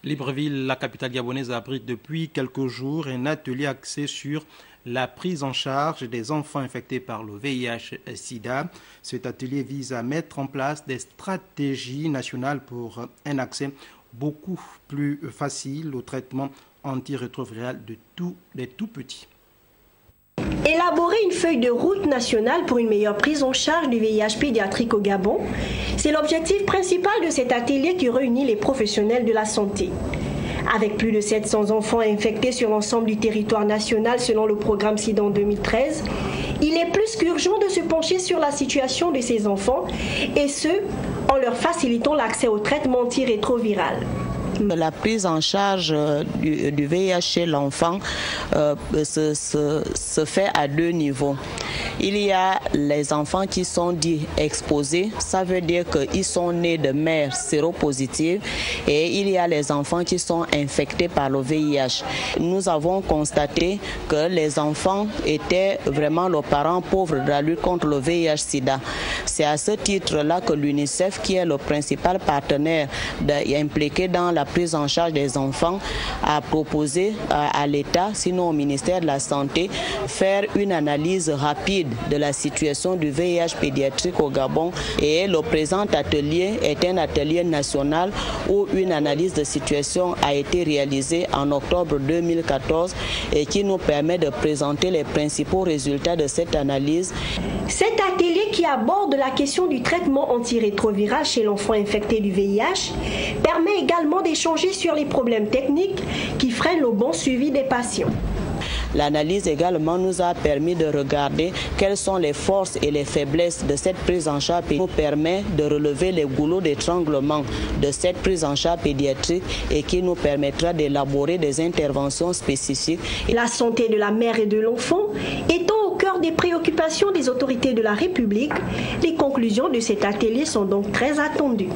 Libreville, la capitale gabonaise, abrite depuis quelques jours un atelier axé sur la prise en charge des enfants infectés par le VIH-Sida. Cet atelier vise à mettre en place des stratégies nationales pour un accès beaucoup plus facile au traitement antirétroviral des tout petits. Élaborer une feuille de route nationale pour une meilleure prise en charge du VIH pédiatrique au Gabon, c'est l'objectif principal de cet atelier qui réunit les professionnels de la santé. Avec plus de 700 enfants infectés sur l'ensemble du territoire national selon le programme SIDA en 2013, il est plus qu'urgent de se pencher sur la situation de ces enfants et ce, en leur facilitant l'accès au traitement antirétroviral. La prise en charge du VIH chez l'enfant se fait à deux niveaux. Il y a les enfants qui sont dits exposés, ça veut dire qu'ils sont nés de mères séropositives, et il y a les enfants qui sont infectés par le VIH. Nous avons constaté que les enfants étaient vraiment les parents pauvres de la lutte contre le VIH-Sida. C'est à ce titre-là que l'UNICEF, qui est le principal partenaire impliqué dans la prise en charge des enfants, a proposé à l'État, sinon au ministère de la Santé, faire une analyse rapide de la situation du VIH pédiatrique au Gabon. Et le présent atelier est un atelier national où une analyse de situation a été réalisée en octobre 2014 et qui nous permet de présenter les principaux résultats de cette analyse. Cet atelier qui aborde la question du traitement antirétroviral chez l'enfant infecté du VIH permet également d'échanger sur les problèmes techniques qui freinent le bon suivi des patients. L'analyse également nous a permis de regarder quelles sont les forces et les faiblesses de cette prise en charge et nous permet de relever les goulots d'étranglement de cette prise en charge pédiatrique et qui nous permettra d'élaborer des interventions spécifiques. La santé de la mère et de l'enfant étant au cœur des préoccupations des autorités de la République, les conclusions de cet atelier sont donc très attendues.